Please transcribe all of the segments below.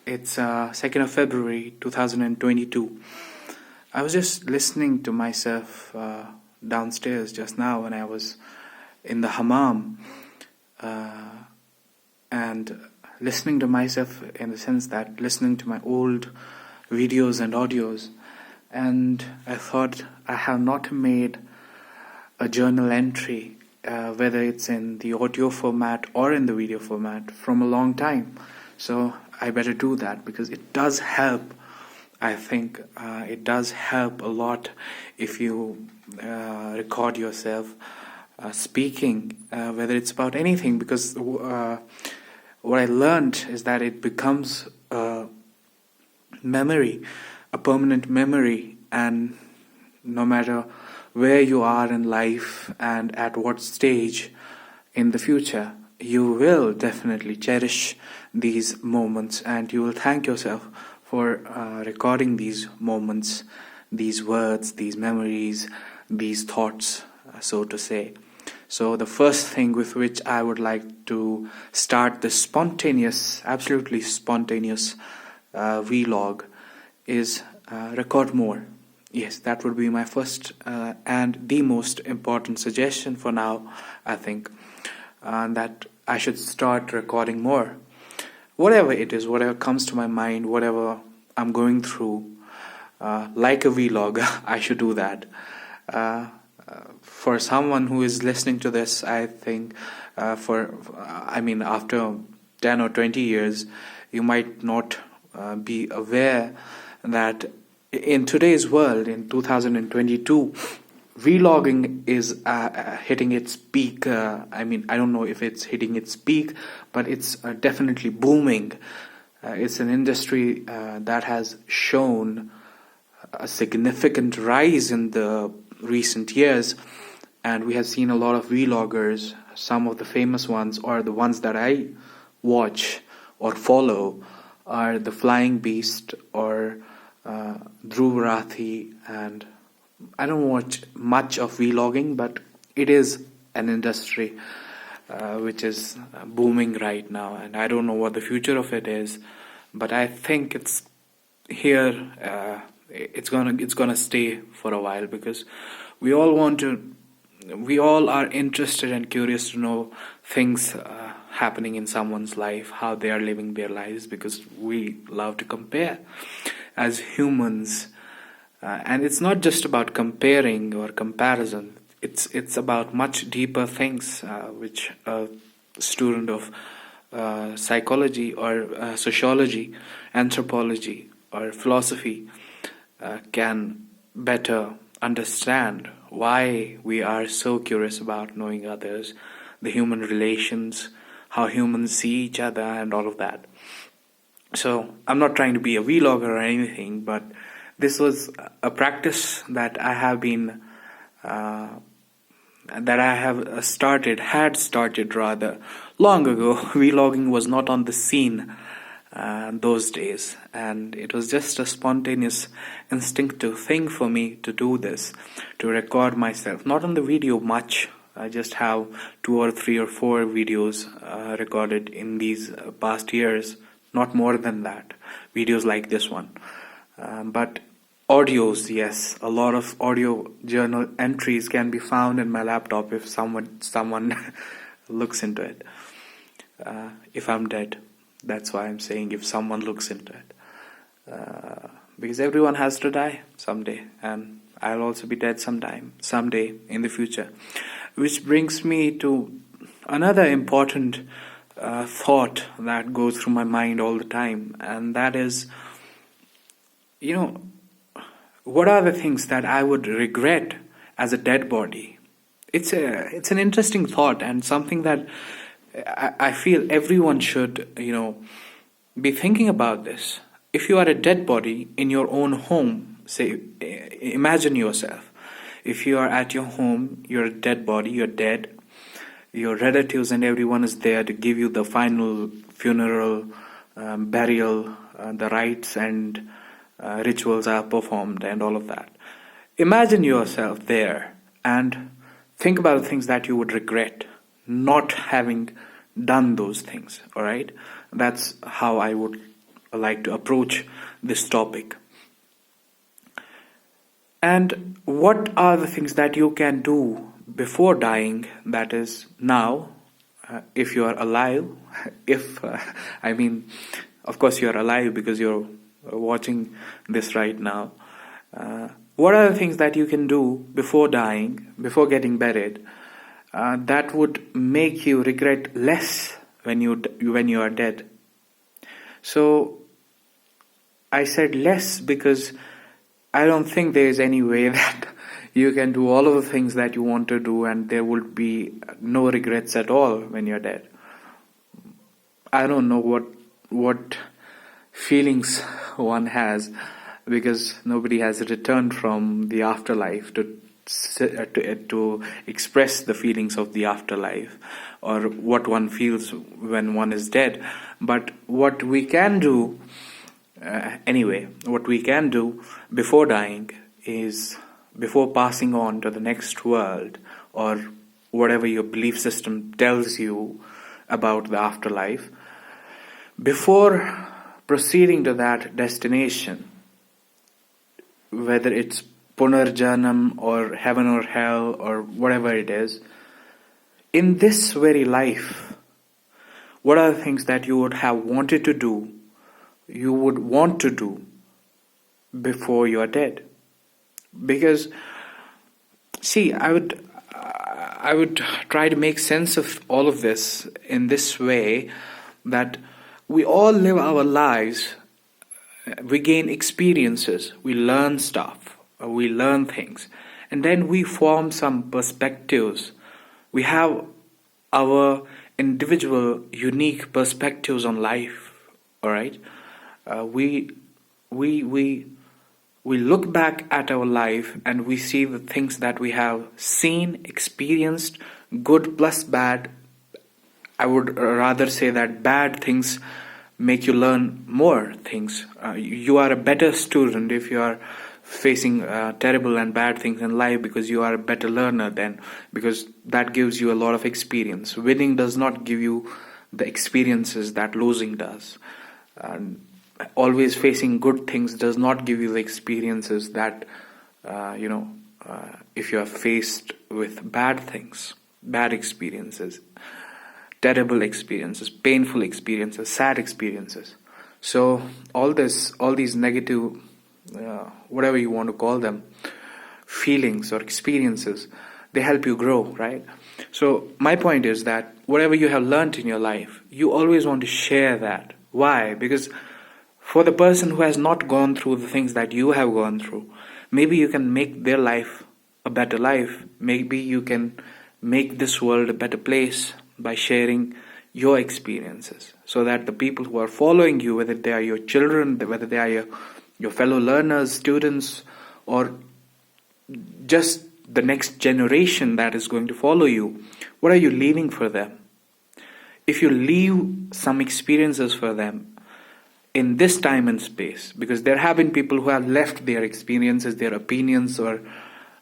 It's 2nd of February 2022. I was just listening to myself downstairs just now when I was in the hammam, and listening to myself in the sense that listening to my old videos and audios, and I thought I have not made a journal entry, whether it's in the audio format or in the video format, from a long time. So I better do that because it does help. I think it does help a lot if you record yourself speaking, whether it's about anything, because what I learned is that it becomes a memory, a permanent memory, and no matter where you are in life and at what stage in the future, you will definitely cherish these moments, and you will thank yourself for recording these moments, these words, these memories, these thoughts, so to say. So the first thing with which I would like to start this spontaneous, absolutely spontaneous vlog is record more. Yes, that would be my first and the most important suggestion for now, I think, that I should start recording more. Whatever it is, whatever comes to my mind, whatever I'm going through, like a vlog, I should do that. For someone who is listening to this, I think, after 10 or 20 years, you might not be aware that in today's world, in 2022, vlogging is hitting its peak. I don't know if it's hitting its peak, but it's definitely booming. It's an industry that has shown a significant rise in the recent years, and we have seen a lot of vloggers. Some of the famous ones, or the ones that I watch or follow, are the Flying Beast or Dhruv Rathi, and I don't watch much of vlogging, but it is an industry which is booming right now, and I don't know what the future of it is, but I think it's here. It's gonna stay for a while, because we all are interested and curious to know things happening in someone's life, how they are living their lives, because we love to compare as humans. And it's not just about comparing or comparison. It's about much deeper things, which a student of psychology or sociology, anthropology or philosophy can better understand why we are so curious about knowing others, the human relations, how humans see each other, and all of that. So I'm not trying to be a vlogger or anything, but this was a practice that I have been, had started rather long ago. Vlogging was not on the scene those days, and it was just a spontaneous, instinctive thing for me to do this, to record myself. Not on the video much. I just have 2 or 3 or 4 videos recorded in these past years, not more than that. Videos like this one. But audios, yes, a lot of audio journal entries can be found in my laptop if someone looks into it. If I'm dead, that's why I'm saying if someone looks into it. Because everyone has to die someday, and I'll also be dead someday in the future. Which brings me to another important thought that goes through my mind all the time, and that is, what are the things that I would regret as a dead body? It's an interesting thought, and something that I feel everyone should, be thinking about this. If you are a dead body in your own home, say, imagine yourself. If you are at your home, you're a dead body, you're dead. Your relatives and everyone is there to give you the final funeral, burial, the rites and rituals are performed and all of that. Imagine yourself there and think about the things that you would regret not having done those things, all right? That's how I would like to approach this topic. And what are the things that you can do before dying, that is now, if you are alive? If, I mean, of course you are alive because you're watching this right now. What are the things that you can do before dying, before getting buried, that would make you regret less when you are dead? So I said less because I don't think there is any way that you can do all of the things that you want to do and there would be no regrets at all when you're dead. I don't know what feelings one has, because nobody has returned from the afterlife to express the feelings of the afterlife or what one feels when one is dead. But what we can do what we can do before dying is, before passing on to the next world or whatever your belief system tells you about the afterlife, before proceeding to that destination, whether it's Punarjanam or heaven or hell or whatever it is, in this very life, what are the things that you would have wanted to do, you would want to do before you are dead? Because, see, I would try to make sense of all of this in this way, that we all live our lives, we gain experiences, we learn stuff, we learn things, and then we form some perspectives. We have our individual, unique perspectives on life. All right. We look back at our life and we see the things that we have seen, experienced, good plus bad. I would rather say that bad things make you learn more things. You are a better student if you are facing terrible and bad things in life, because you are a better learner then, because that gives you a lot of experience. Winning does not give you the experiences that losing does. Always facing good things does not give you the experiences that, if you are faced with bad things, bad experiences, terrible experiences, painful experiences, sad experiences. So all these negative, whatever you want to call them, feelings or experiences, they help you grow, right? So my point is that whatever you have learned in your life, you always want to share that. Why? Because for the person who has not gone through the things that you have gone through, maybe you can make their life a better life. Maybe you can make this world a better place by sharing your experiences, so that the people who are following you, whether they are your children, whether they are your fellow learners, students, or just the next generation that is going to follow you, what are you leaving for them? If you leave some experiences for them in this time and space, because there have been people who have left their experiences, their opinions, or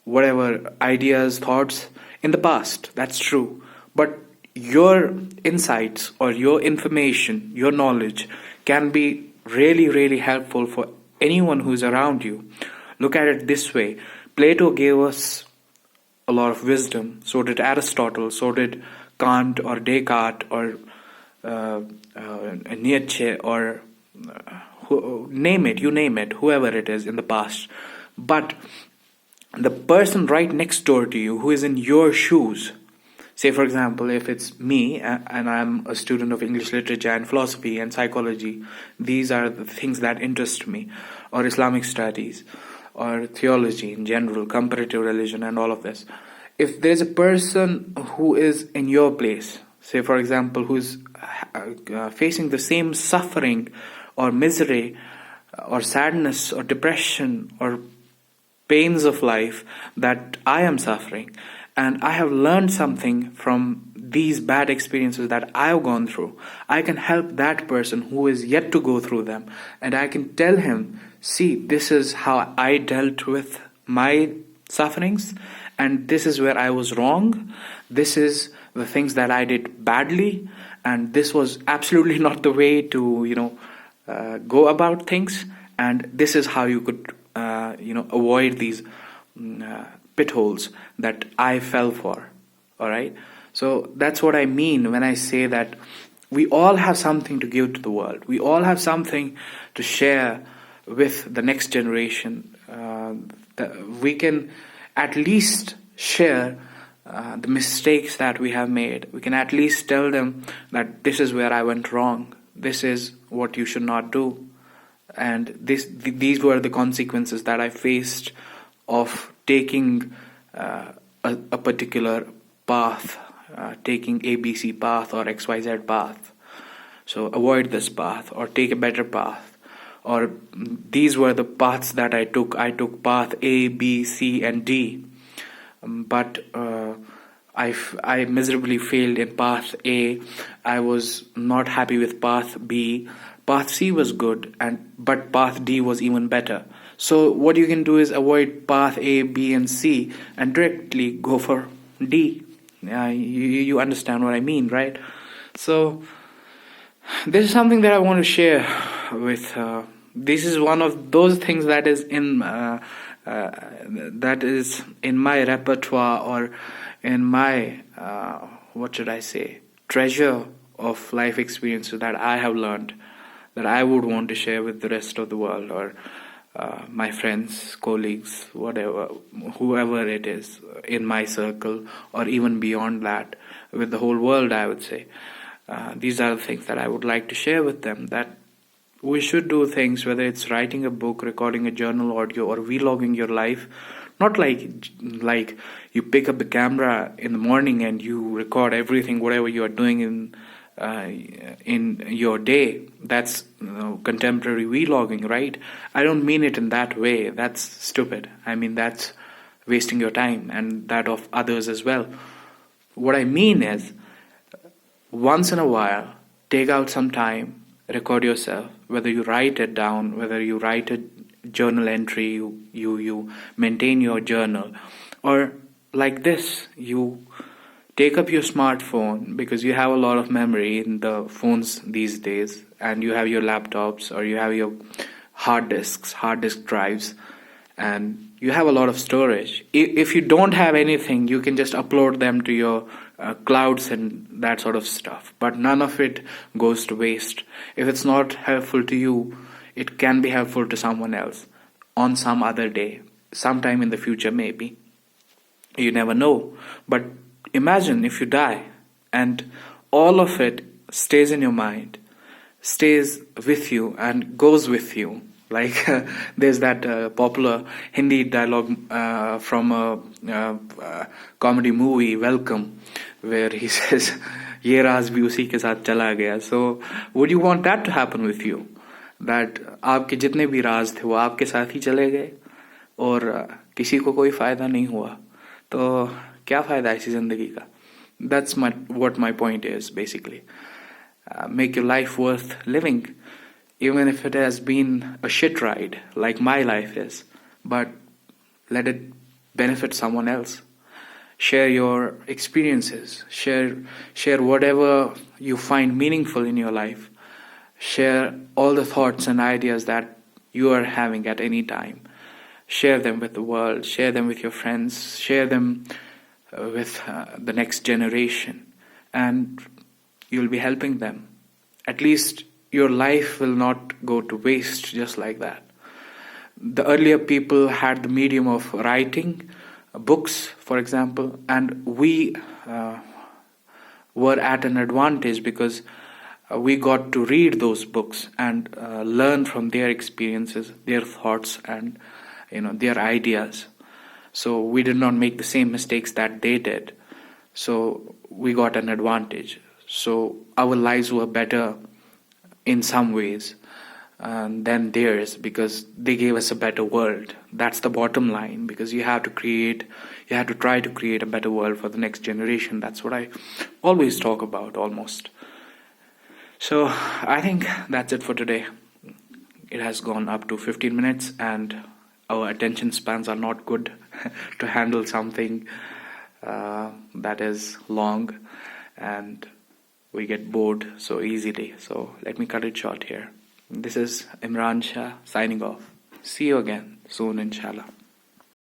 whatever ideas, thoughts in the past, that's true. But your insights or your information, your knowledge can be really, really helpful for anyone who's around you. Look at it this way. Plato gave us a lot of wisdom. So did Aristotle. So did Kant or Descartes or Nietzsche or name it, whoever it is in the past. But the person right next door to you who is in your shoes, say for example, if it's me and I'm a student of English literature and philosophy and psychology, these are the things that interest me, or Islamic studies, or theology in general, comparative religion and all of this. If there's a person who is in your place, say for example, who's facing the same suffering or misery or sadness or depression or pains of life that I am suffering, and I have learned something from these bad experiences that I've gone through, I can help that person who is yet to go through them, and I can tell him, see, this is how I dealt with my sufferings, and this is where I was wrong, this is the things that I did badly, and this was absolutely not the way to, go about things, and this is how you could avoid these pitholes that I fell for. All right, so that's what I mean when I say that we all have something to give to the world. We all have something to share with the next generation. We can at least share the mistakes that we have made. We can at least tell them that this is where I went wrong. This is what you should not do. And these were the consequences that I faced of taking a particular path, taking ABC path or XYZ path. So avoid this path or take a better path. Or these were the paths that I took. I took path A, B, C, and D. But I miserably failed in path A. I was not happy with path B. Path C was good, but path D was even better. So what you can do is avoid path A, B, and C and directly go for D. You understand what I mean, right? So this is something that I want to share with. This is one of those things that is in my repertoire, or in my what should I say, treasure of life experiences that I have learned, that I would want to share with the rest of the world, or my friends, colleagues, whatever, whoever it is in my circle, or even beyond that, with the whole world, I would say. These are the things that I would like to share with them, that we should do things, whether it's writing a book, recording a journal audio, or vlogging your life. Not like you pick up the camera in the morning and you record everything, whatever you are doing in your day. That's contemporary vlogging, right? I don't mean it in that way. That's stupid. I mean, that's wasting your time and that of others as well. What I mean is, once in a while, take out some time, record yourself, whether you write it down, whether you write a journal entry, you maintain your journal, or like this, you take up your smartphone, because you have a lot of memory in the phones these days, and you have your laptops, or you have your hard disk drives, and you have a lot of storage. If you don't have anything, you can just upload them to your clouds and that sort of stuff, but none of it goes to waste. If it's not helpful to you, it can be helpful to someone else on some other day, sometime in the future, maybe. You never know. But imagine if you die and all of it stays in your mind, stays with you and goes with you. Like there's that popular Hindi dialogue from a comedy movie, Welcome, where he says, "Ye Raaz bhi usi ke saath chalaa gaya." So would you want that to happen with you? That आपके जितने भी राज थे वो आपके साथ ही चले गए और किसी को कोई फायदा नहीं हुआ, तो क्या फायदा ऐसी जिंदगी का? That's what my point is, basically. Make your life worth living, even if it has been a shit ride, like my life is, but let it benefit someone else. Share your experiences, share whatever you find meaningful in your life. Share all the thoughts and ideas that you are having at any time. Share them with the world, share them with your friends, share them with the next generation, and you'll be helping them. At least your life will not go to waste just like that. The earlier people had the medium of writing, books, for example, and we were at an advantage because we got to read those books and learn from their experiences, their thoughts, and their ideas. So we did not make the same mistakes that they did. So we got an advantage. So our lives were better in some ways than theirs, because they gave us a better world. That's the bottom line, because you have to try to create a better world for the next generation. That's what I always talk about, almost. So I think that's it for today. It has gone up to 15 minutes and our attention spans are not good to handle something that is long, and we get bored so easily. So let me cut it short here. This is Imran Shah signing off. See you again soon, inshallah.